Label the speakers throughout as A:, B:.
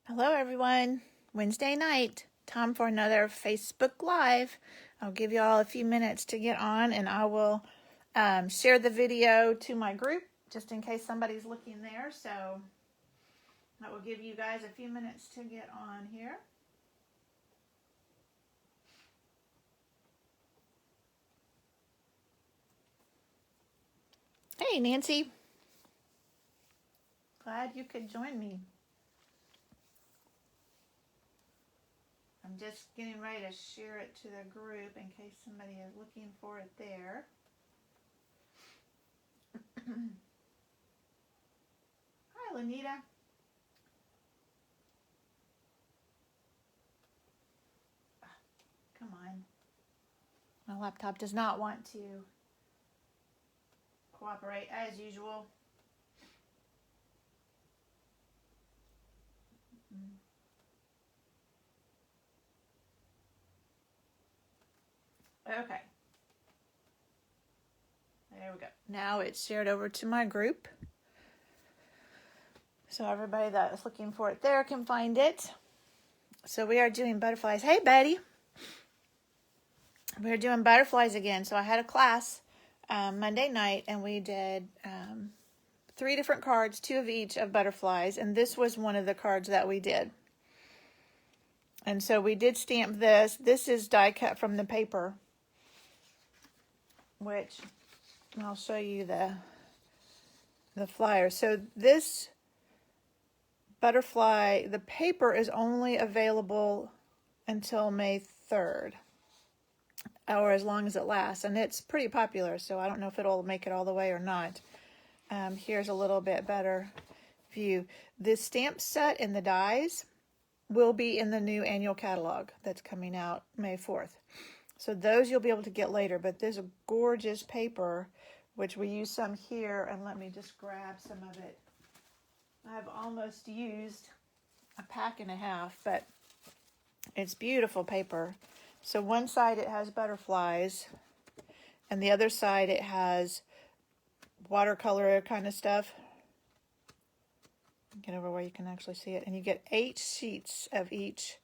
A: Hello everyone. Wednesday night, time for another Facebook Live. I'll give you all a few minutes to get on and I will share the video to my group just in case somebody's looking there. So that will give you guys a few minutes to get on here. Hey Nancy. Glad you could join me. I'm just getting ready to share it to the group in case somebody is looking for it there. Hi, Lanita. Come on. My laptop does not want to cooperate as usual. Okay. There we go. Now it's shared over to my group. So everybody that is looking for it there can find it. So we are doing butterflies. Hey, Betty. We're doing butterflies again. So I had a class Monday night and we did 3 different cards, 2 of each of butterflies. And this was one of the cards that we did. And so we did stamp this. This is die cut from the paper, which I'll show you the flyer. So this butterfly, the paper is only available until May 3rd, or as long as it lasts, and it's pretty popular, so I don't know if it'll make it all the way or not. Here's a little bit better view. This stamp set and the dies will be in the new annual catalog that's coming out May 4th. So those you'll be able to get later, but there's a gorgeous paper, which we use some here, and let me just grab some of it. I've almost used a pack and a half, but it's beautiful paper. So one side it has butterflies, and the other side it has watercolor kind of stuff. Get over where you can actually see it. And you get 8 sheets of each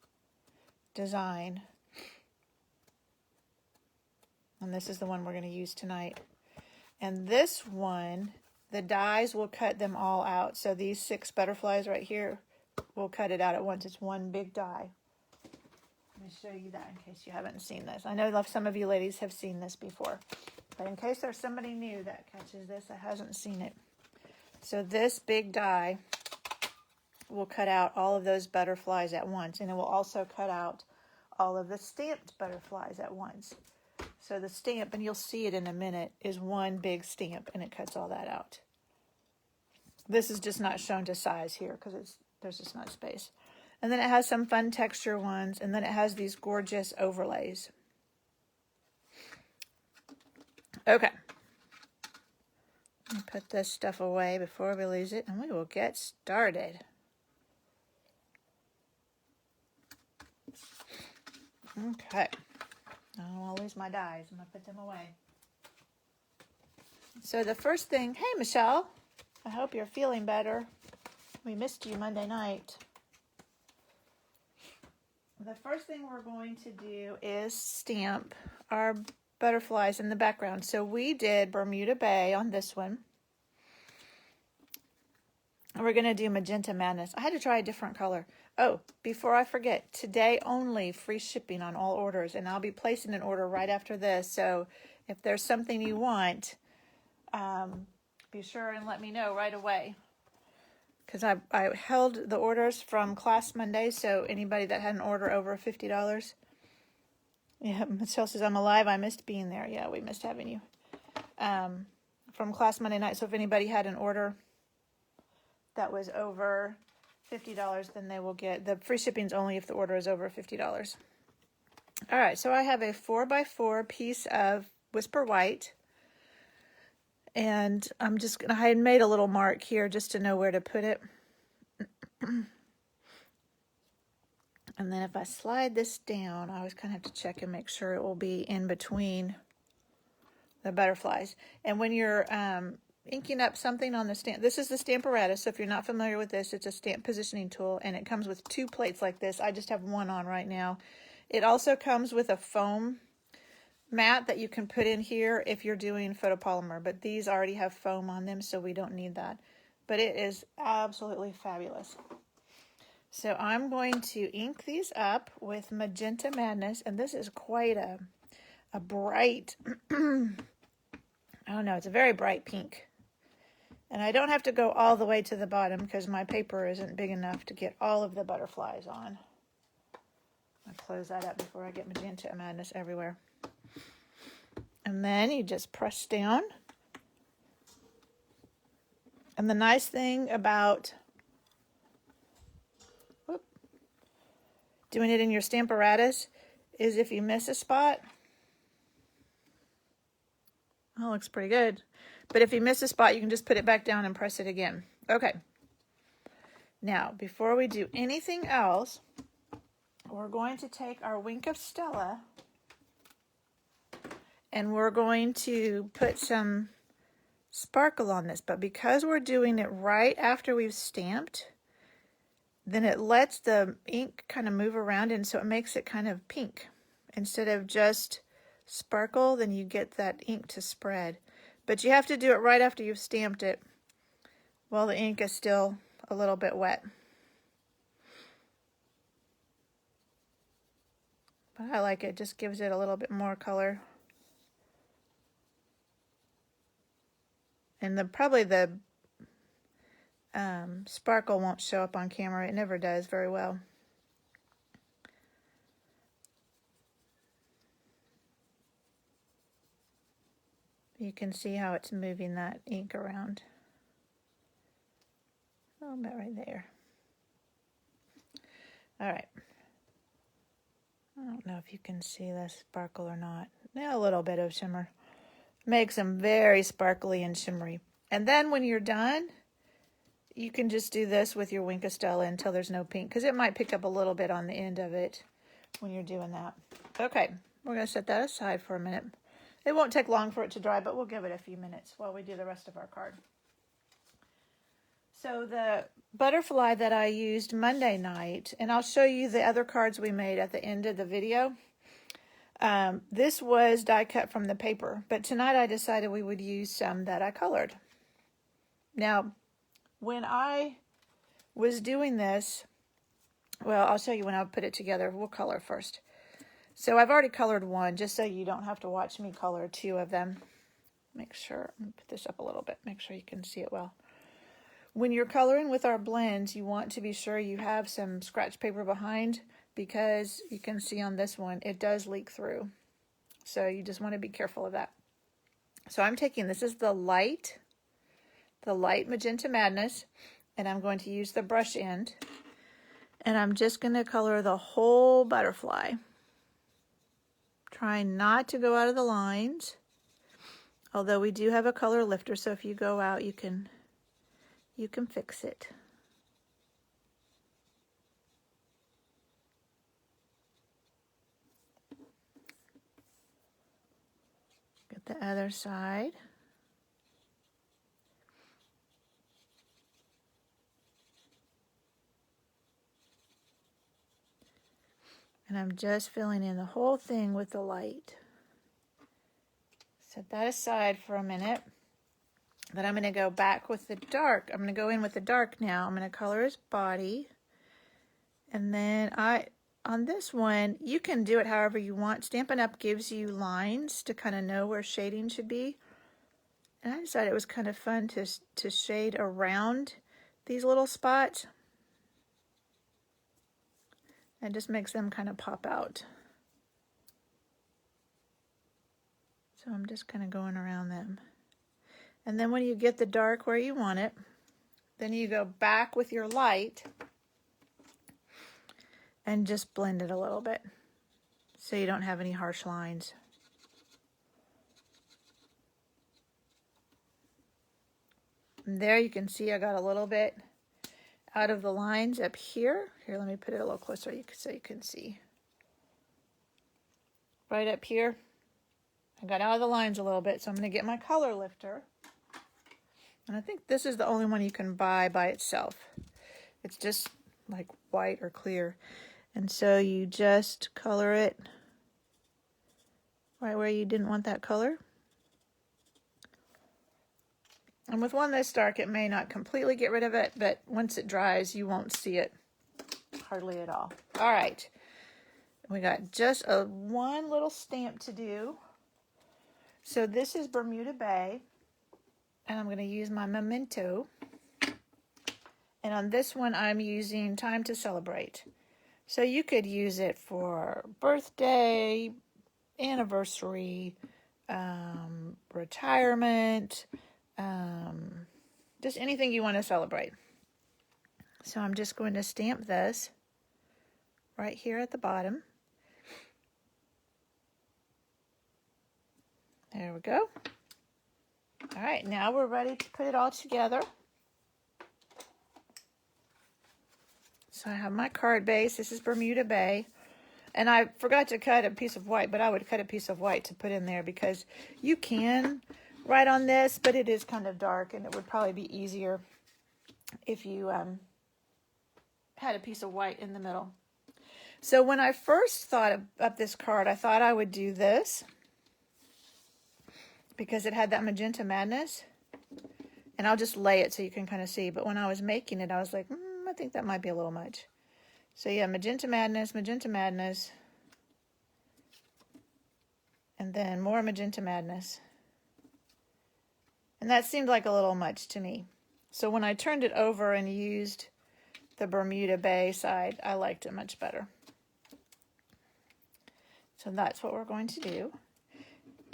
A: design. And this is the one we're going to use tonight. And this one, the dies will cut them all out. So these 6 butterflies right here will cut it out at once. It's one big die. Let me show you that in case you haven't seen this. I know some of you ladies have seen this before. But in case there's somebody new that catches this that hasn't seen it. So this big die will cut out all of those butterflies at once. And it will also cut out all of the stamped butterflies at once. So the stamp, and you'll see it in a minute, is one big stamp, and it cuts all that out. This is just not shown to size here because there's just not space. And then it has some fun texture ones, and then it has these gorgeous overlays. Okay. Let me put this stuff away before we lose it, and we will get started. Okay. I don't want to lose my dies. I'm going to put them away. So the first thing, hey, Michelle. I hope you're feeling better. We missed you Monday night. The first thing we're going to do is stamp our butterflies in the background. So we did Bermuda Bay on this one. We're going to do Magenta Madness. I had to try a different color. Oh, before I forget, today only free shipping on all orders, and I'll be placing an order right after this. So if there's something you want, be sure and let me know right away. Because I held the orders from class Monday, so anybody that had an order over $50. Yeah, Michelle says, I'm alive. I missed being there. Yeah, we missed having you. From class Monday night. So if anybody had an order that was over $50, then they will get, the free shipping's only if the order is over $50. All right, so I have a 4x4 piece of Whisper White. And I had made a little mark here just to know where to put it. And then if I slide this down, I always kind of have to check and make sure it will be in between the butterflies. And when you're inking up something on the stamp. This is the Stamparatus, so if you're not familiar with this, it's a stamp positioning tool, and it comes with 2 plates like this. I just have one on right now. It also comes with a foam mat that you can put in here if you're doing photopolymer, but these already have foam on them, so we don't need that. But it is absolutely fabulous. So I'm going to ink these up with Magenta Madness, and this is quite a bright, I don't know, it's a very bright pink. And I don't have to go all the way to the bottom because my paper isn't big enough to get all of the butterflies on. I'll close that up before I get Magenta Madness everywhere. And then you just press down. And the nice thing about doing it in your Stamparatus is if you miss a spot, oh, looks pretty good. But if you miss a spot, you can just put it back down and press it again. Okay. Now, before we do anything else, we're going to take our Wink of Stella and we're going to put some sparkle on this. But because we're doing it right after we've stamped, then it lets the ink kind of move around, and so it makes it kind of pink. Instead of just sparkle, then you get that ink to spread. But you have to do it right after you've stamped it while the ink is still a little bit wet. But I like it, just gives it a little bit more color. And probably the sparkle won't show up on camera. It never does very well. You can see how it's moving that ink around. A little bit right there. All right. I don't know if you can see the sparkle or not. Yeah, a little bit of shimmer. Makes them very sparkly and shimmery. And then when you're done, you can just do this with your Wink of Stella until there's no pink, because it might pick up a little bit on the end of it when you're doing that. Okay, we're going to set that aside for a minute. It won't take long for it to dry, but we'll give it a few minutes while we do the rest of our card. So the butterfly that I used Monday night, and I'll show you the other cards we made at the end of the video. This was die cut from the paper, but tonight I decided we would use some that I colored. Now, when I was doing this, well, I'll show you when I put it together. We'll color first. So I've already colored one, just so you don't have to watch me color 2 of them. Make sure, I'm gonna put this up a little bit, make sure you can see it well. When you're coloring with our blends, you want to be sure you have some scratch paper behind, because you can see on this one, it does leak through. So you just want to be careful of that. So I'm taking, this is the light Magenta Madness, and I'm going to use the brush end, and I'm just going to color the whole butterfly. Trying not to go out of the lines, although we do have a color lifter, so if you go out, you can fix it. Get the other side. And I'm just filling in the whole thing with the light. Set that aside for a minute. Then I'm going to go back with the dark. I'm going to go in with the dark now. I'm going to color his body. And then on this one, you can do it however you want. Stampin' Up! Gives you lines to kind of know where shading should be. And I decided it was kind of fun to shade around these little spots. It just makes them kind of pop out. So I'm just kind of going around them. And then when you get the dark where you want it, then you go back with your light and just blend it a little bit so you don't have any harsh lines. And there you can see I got a little bit out of the lines up here. Here, let me put it a little closer so you can see. Right up here, I got out of the lines a little bit, so I'm going to get my color lifter. And I think this is the only one you can buy by itself. It's just like white or clear. And so you just color it right where you didn't want that color. And with one this dark, it may not completely get rid of it, but once it dries, you won't see it hardly at all. All right. We got just one little stamp to do. So this is Bermuda Bay, and I'm going to use my Memento. And on this one, I'm using Time to Celebrate. So you could use it for birthday, anniversary, retirement, just anything you want to celebrate. So I'm just going to stamp this right here at the bottom. There we go. All right, now we're ready to put it all together. So I have my card base. This is Bermuda Bay. And I forgot to cut a piece of white, but I would cut a piece of white to put in there because you can write on this, but it is kind of dark, and it would probably be easier if you had a piece of white in the middle. So when I first thought of this card, I thought I would do this because it had that Magenta Madness. And I'll just lay it so you can kind of see. But when I was making it, I was like, I think that might be a little much. So yeah, Magenta Madness, and then more Magenta Madness. And that seemed like a little much to me. So when I turned it over and used the Bermuda Bay side, I liked it much better. So that's what we're going to do.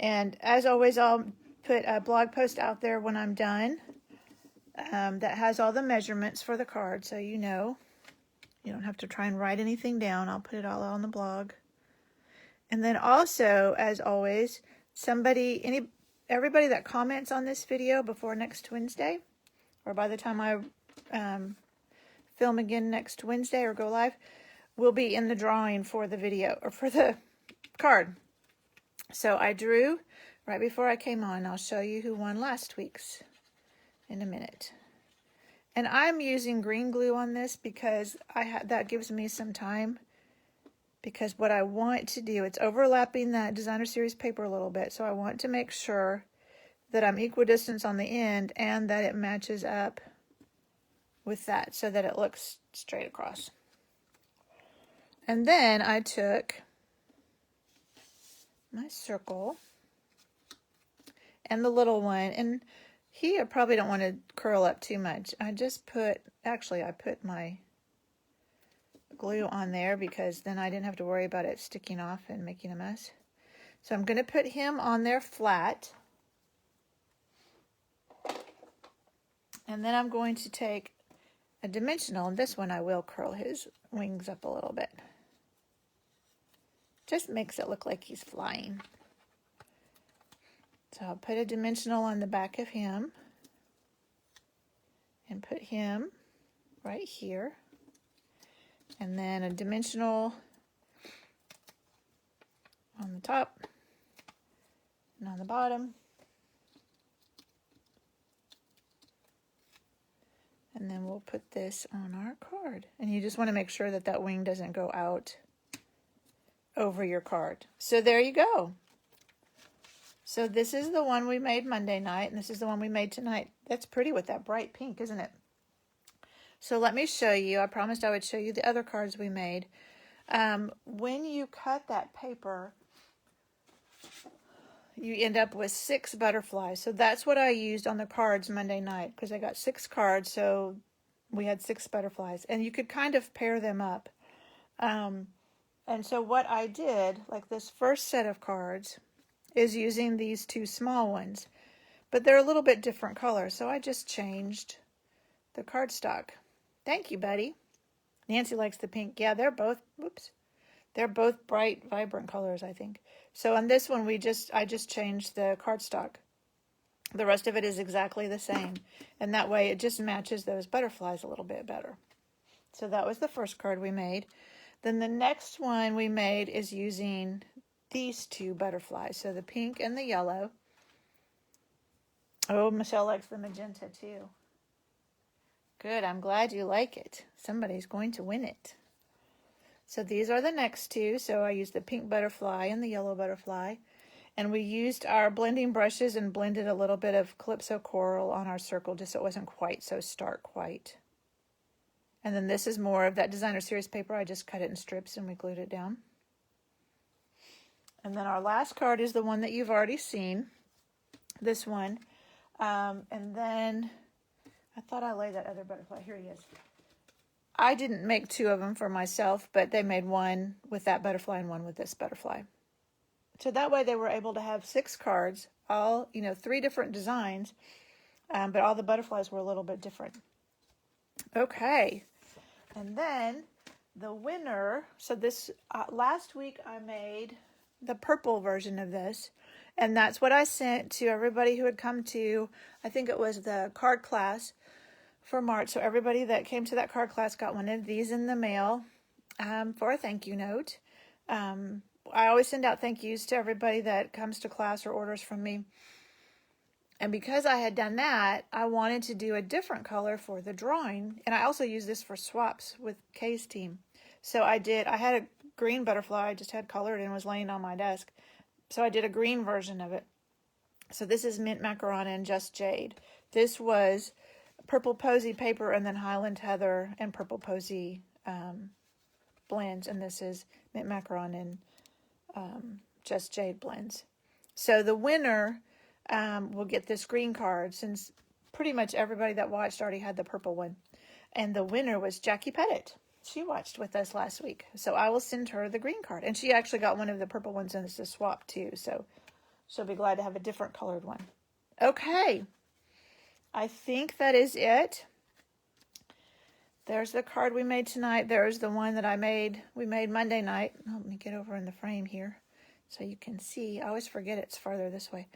A: And as always, I'll put a blog post out there when I'm done that has all the measurements for the card, so you know. You don't have to try and write anything down. I'll put it all on the blog. And then also, as always, everybody that comments on this video before next Wednesday, or by the time I film again next Wednesday or go live, will be in the drawing for the video, or for the card. So I drew right before I came on. I'll show you who won last week's in a minute. And I'm using green glue on this because that gives me some time. Because what I want to do, it's overlapping that designer series paper a little bit. So I want to make sure that I'm equidistant on the end and that it matches up with that so that it looks straight across. And then I took my circle and the little one, and here I probably don't want to curl up too much. I put my glue on there because then I didn't have to worry about it sticking off and making a mess. So I'm going to put him on there flat. And then I'm going to take a dimensional, and this one I will curl his wings up a little bit. Just makes it look like he's flying. So I'll put a dimensional on the back of him and put him right here. And then a dimensional on the top and on the bottom. And then we'll put this on our card. And you just want to make sure that that wing doesn't go out over your card. So there you go. So this is the one we made Monday night, and this is the one we made tonight. That's pretty with that bright pink, isn't it? So let me show you. I promised I would show you the other cards we made. When you cut that paper, you end up with 6 butterflies. So that's what I used on the cards Monday night, because I got 6 cards, so we had 6 butterflies. And you could kind of pair them up. And so what I did, like this first set of cards, is using these 2 small ones. But they're a little bit different colors, so I just changed the cardstock. Thank you, buddy. Nancy likes the pink. Yeah, they're both bright, vibrant colors, I think. So on this one, I just changed the cardstock. The rest of it is exactly the same. And that way it just matches those butterflies a little bit better. So that was the first card we made. Then the next one we made is using these 2 butterflies. So the pink and the yellow. Oh, Michelle likes the magenta too. Good, I'm glad you like it. Somebody's going to win it. So these are the next two. So I used the pink butterfly and the yellow butterfly. And we used our blending brushes and blended a little bit of Calypso Coral on our circle just so it wasn't quite so stark white. And then this is more of that Designer Series paper. I just cut it in strips and we glued it down. And then our last card is the one that you've already seen. This one. And then I thought I laid that other butterfly. Here he is. I didn't make two of them for myself, but they made one with that butterfly and one with this butterfly. So that way they were able to have 6 cards, all, 3 different designs, but all the butterflies were a little bit different. Okay. And then the winner, so this, last week I made the purple version of this, and that's what I sent to everybody who had come to, I think it was the card class for March. So everybody that came to that card class got one of these in the mail for a thank you note. I always send out thank yous to everybody that comes to class or orders from me. And because I had done that, I wanted to do a different color for the drawing. And I also use this for swaps with Kay's team. So I had a green butterfly I just had colored and was laying on my desk. So I did a green version of it. So this is Mint Macaron and Just Jade. This was Purple Posy paper and then Highland Heather and Purple Posy blends. And this is Mint Macaron and Just Jade blends. So the winner will get this green card since pretty much everybody that watched already had the purple one. And the winner was Jackie Pettit. She watched with us last week. So I will send her the green card. And she actually got one of the purple ones and it's a swap too. So she'll be glad to have a different colored one. Okay. I think that is it. There's the card we made tonight. There's the one that we made Monday night. Oh, let me get over in the frame here so you can see. I always forget it's farther this way.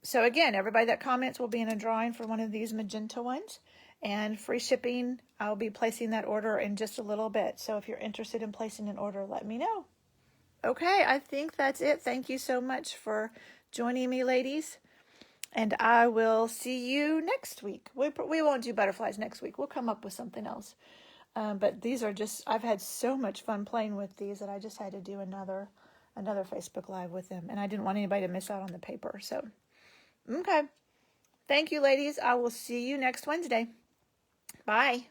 A: So again, everybody that comments will be in a drawing for one of these magenta ones. And free shipping, I'll be placing that order in just a little bit. So if you're interested in placing an order, let me know. Okay, I think that's it. Thank you so much for joining me, ladies. And I will see you next week. We won't do butterflies next week. We'll come up with something else. But these are just, I've had so much fun playing with these that I just had to do another Facebook Live with them. And I didn't want anybody to miss out on the paper. So, okay. Thank you, ladies. I will see you next Wednesday. Bye.